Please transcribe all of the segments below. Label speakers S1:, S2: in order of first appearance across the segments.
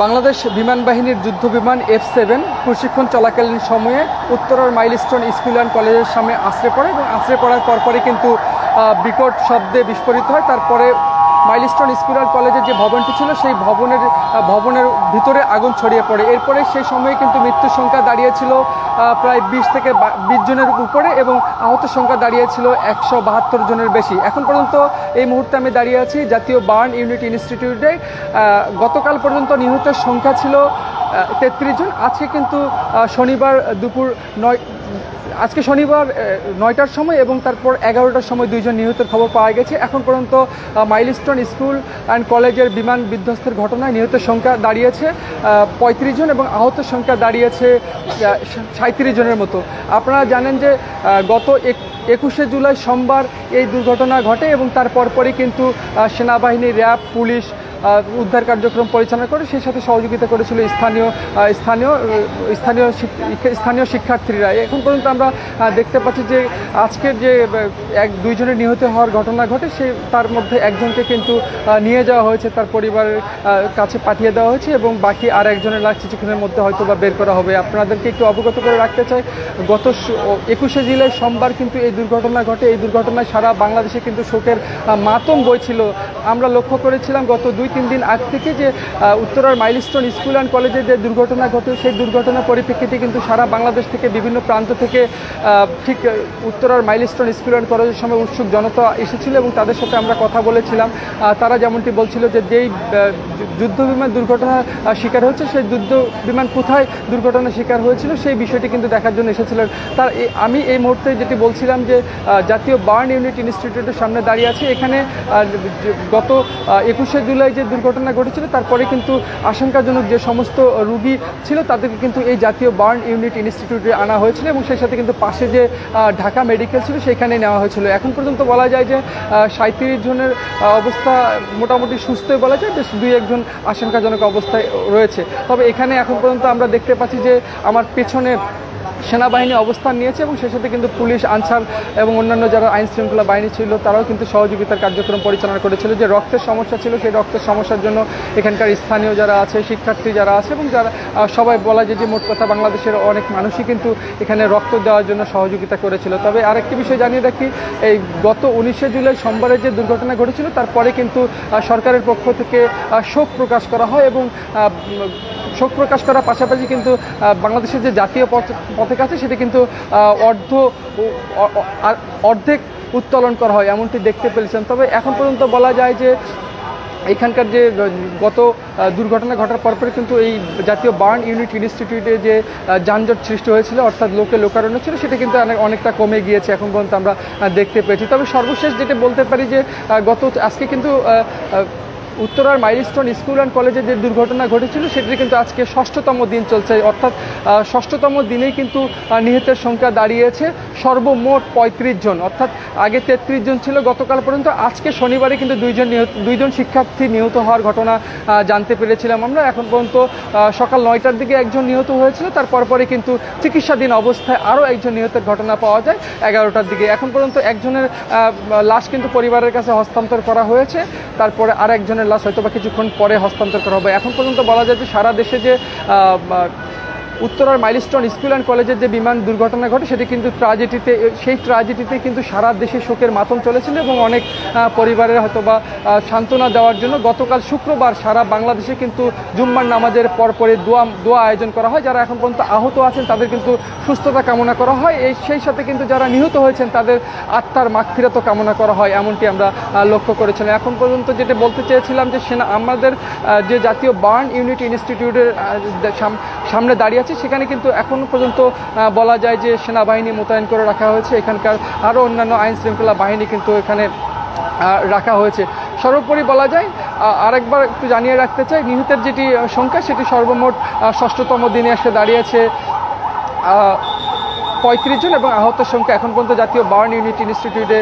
S1: বাংলাদেশ বিমান বাহিনীর যুদ্ধ বিমান F-7 প্রশিক্ষণ চলাকালীন সময়ে উত্তরার মাইলস্টোন স্কুল অ্যান্ড কলেজের সামনে আছড়ে পড়ে এবং আছড়ে পড়ার পরপরই কিন্তু বিকট শব্দে বিস্ফোরিত হয়। তারপরে মাইলস্টোন স্কুল অ্যান্ড কলেজের যে ভবনটি ছিল সেই ভবনের ভিতরে আগুন ছড়িয়ে পড়ে। এরপরে সেই সময়ে কিন্তু মৃত্যুর সংখ্যা দাঁড়িয়েছিল প্রায় 20 থেকে 20 জনের উপরে এবং আহত সংখ্যা দাঁড়িয়েছিল 172 জনের বেশি। এখন পর্যন্ত এই মুহূর্তে আমি দাঁড়িয়ে আছি জাতীয় বার্ন ইউনিট ইনস্টিটিউটে। গতকাল পর্যন্ত নিহতের সংখ্যা ছিল 33 জন। আজকে কিন্তু শনিবার 9টার সময় এবং তারপর 11টার সময় 2 জন নিহতের খবর পাওয়া গেছে। এখন পর্যন্ত মাইলস্টোন স্কুল অ্যান্ড কলেজের বিমান বিধ্বস্তের ঘটনায় নিহতের সংখ্যা দাঁড়িয়েছে 35 জন এবং আহতের সংখ্যা দাঁড়িয়েছে 37 জনের মতো। আপনারা জানেন যে গত 21শে জুলাই সোমবার এই দুর্ঘটনা ঘটে এবং তার পরপরই কিন্তু সেনাবাহিনী, র্যাব, পুলিশ উদ্ধার কার্যক্রম পরিচালনা করে সেই সাথে সহযোগিতা করেছিল স্থানীয় শিক্ষার্থীরা। এখন পর্যন্ত আমরা দেখতে পাচ্ছি যে আজকের যে 1-2 জনের নিহত হওয়ার ঘটনা ঘটে তার মধ্যে একজনকে কিন্তু নিয়ে যাওয়া হয়েছে, তার পরিবারের কাছে পাঠিয়ে দেওয়া হয়েছে এবং বাকি আর একজনের লাশ কিছুক্ষণের মধ্যে হয়তো বা বের করা হবে। আপনাদেরকে একটু অবগত করে রাখতে চাই, গত 21শে জুলাই সোমবার কিন্তু এই দুর্ঘটনা ঘটে। এই দুর্ঘটনায় সারা বাংলাদেশে কিন্তু শোকের মাতম বইছিল। আমরা লক্ষ্য করেছিলাম গত 2-3 দিন আগ থেকে যে উত্তরার মাইলস্টোন স্কুল অ্যান্ড কলেজে যে দুর্ঘটনা ঘটে সেই দুর্ঘটনার পরিপ্রেক্ষিতে কিন্তু সারা বাংলাদেশ থেকে বিভিন্ন প্রান্ত থেকে ঠিক উত্তরার মাইলস্টোন স্কুল অ্যান্ড কলেজের সময় উৎসুক জনতা এসেছিল এবং তাদের সাথে আমরা কথা বলেছিলাম। তারা যেমনটি বলছিল যে যেই যুদ্ধ বিমান দুর্ঘটনা শিকার হচ্ছে সেই যুদ্ধ বিমান কোথায় দুর্ঘটনার শিকার হয়েছিল সেই বিষয়টি কিন্তু দেখার জন্য এসেছিলেন। আমি এই মুহূর্তে যেটি বলছিলাম যে জাতীয় বার্ন ইউনিট ইনস্টিটিউটের সামনে দাঁড়িয়ে আছি। এখানে গত 21শে জুলাই যে দুর্ঘটনা ঘটেছিল তারপরে কিন্তু আশঙ্কাজনক যে সমস্ত রোগী ছিল তাদেরকে কিন্তু এই জাতীয় বার্ন ইউনিট ইনস্টিটিউটে আনা হয়েছিল এবং সেই সাথে কিন্তু পাশে যে ঢাকা মেডিকেল ছিল সেখানে নেওয়া হয়েছিল। এখন পর্যন্ত বলা যায় যে 37 জনের অবস্থা মোটামুটি সুস্থই বলা যায়, বেশ 2-1 জন আশঙ্কাজনক অবস্থায় রয়েছে। তবে এখানে এখন পর্যন্ত আমরা দেখতে পাচ্ছি যে আমার পেছনে সেনাবাহিনী অবস্থান নিয়েছে এবং সেই সাথে কিন্তু পুলিশ, আনসার এবং অন্যান্য যারা আইন শৃঙ্খলা বাহিনী ছিল তারাও কিন্তু সহযোগিতার কার্যক্রম পরিচালনা করেছিল। যে রক্তের সমস্যা ছিল সেই রক্তের সমস্যার জন্য এখানকার স্থানীয় যারা আছে, শিক্ষার্থী যারা আছে এবং যারা সবাই বলা যায় যে মোট কথা বাংলাদেশের অনেক মানুষই কিন্তু এখানে রক্ত দেওয়ার জন্য সহযোগিতা করেছিল। তবে আরেকটি বিষয় জানিয়ে রাখি, এই গত 19শে জুলাই সোমবারের যে দুর্ঘটনা ঘটেছিল তারপরে কিন্তু সরকারের পক্ষ থেকে শোক প্রকাশ করা হয় এবং শোক প্রকাশ করার পাশাপাশি কিন্তু বাংলাদেশের যে জাতীয় পতাকা আছে সেটা কিন্তু অর্ধেক উত্তোলন করা হয় এমনটি দেখতে পেয়েছেন। তবে এখন পর্যন্ত বলা যায় যে এখানকার যে গত দুর্ঘটনা ঘটার পরপরই কিন্তু এই জাতীয় বার্ন ইউনিট ইনস্টিটিউটে যে যানজট সৃষ্টি হয়েছিল অর্থাৎ লোকারণ্য ছিল সেটা কিন্তু অনেকটা কমে গিয়েছে এখন পর্যন্ত আমরা দেখতে পেয়েছি। তবে সর্বশেষ যেটা বলতে পারি যে আজকে কিন্তু উত্তরার মাইলস্টোন স্কুল অ্যান্ড কলেজে যে দুর্ঘটনা ঘটেছিল সেটি কিন্তু আজকে 6ষষ্ঠতম দিন চলছে, অর্থাৎ 6ষষ্ঠতম দিনেই কিন্তু নিহতের সংখ্যা দাঁড়িয়েছে সর্বমোট 35 জন, অর্থাৎ আগে 33 জন ছিল গতকাল পর্যন্ত। আজকে শনিবারে কিন্তু 2 জন শিক্ষার্থী নিহত হওয়ার ঘটনা জানতে পেরেছিলাম আমরা। এখন পর্যন্ত সকাল 9টার দিকে একজন নিহত হয়েছিল, তারপরে কিন্তু চিকিৎসাধীন অবস্থায় আরও একজন নিহতের ঘটনা পাওয়া যায় 11টার দিকে। এখন পর্যন্ত একজনের লাশ কিন্তু পরিবারের কাছে হস্তান্তর করা হয়েছে, তারপরে আর একজনের লাশ হয়তো বা কিছুক্ষণ পরে হস্তান্তর করা হবে। এখন পর্যন্ত বলা যায় যে সারা দেশে যে উত্তরার মাইলস্টোন স্কুল অ্যান্ড কলেজের যে বিমান দুর্ঘটনা ঘটে সেটি কিন্তু সেই ট্র্যাজেডিতে কিন্তু সারা দেশে শোকের মাতম চলেছিল এবং অনেক পরিবারের হয়তো বা সান্ত্বনা দেওয়ার জন্য গতকাল শুক্রবার সারা বাংলাদেশে কিন্তু জুম্মার নামাজের পরপরে দোয়া আয়োজন করা হয়। যারা এখন পর্যন্ত আহত আছেন তাদের কিন্তু সুস্থতা কামনা করা হয়, সেই সাথে কিন্তু যারা নিহত হয়েছেন তাদের আত্মার মাগফিরাতও কামনা করা হয় এমনটি আমরা লক্ষ্য করেছিলাম। এখন পর্যন্ত যেটা বলতে চেয়েছিলাম যে আমাদের যে জাতীয় বার্ন ইউনিট ইনস্টিটিউটের সামনে দাঁড়িয়ে সেখানে কিন্তু এখন পর্যন্ত বলা যায় যে সেনাবাহিনী মোতায়েন করে রাখা হয়েছে, এখানকার আরও অন্যান্য আইন শৃঙ্খলা বাহিনী কিন্তু এখানে রাখা হয়েছে। সর্বোপরি বলা যায় আরেকবার একটু জানিয়ে রাখতে চাই, নিহতের যেটি সংখ্যা সেটি সর্বমোট 6ষষ্ঠতম দিনে এসে দাঁড়িয়েছে 35 জন এবং আহতের সংখ্যা এখন পর্যন্ত জাতীয় বার্ন ইউনিট ইনস্টিটিউটে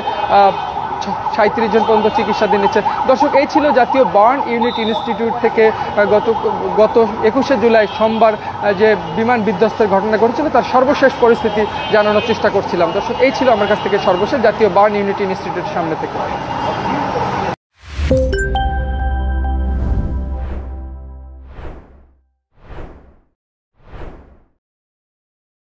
S1: 37 জন পর্যন্ত চিকিৎসাধীন নিচ্ছে। দর্শক, এই ছিল জাতীয় বার্ন ইউনিট ইনস্টিটিউট থেকে গত 21শে জুলাই সোমবার যে বিমান বিধ্বস্তের ঘটনা ঘটেছিল তার সর্বশেষ পরিস্থিতি জানানোর চেষ্টা করছিলাম। দর্শক, এই ছিল আমার কাছ থেকে সর্বশেষ জাতীয় বার্ন ইউনিট ইনস্টিটিউটের সামনে থেকে।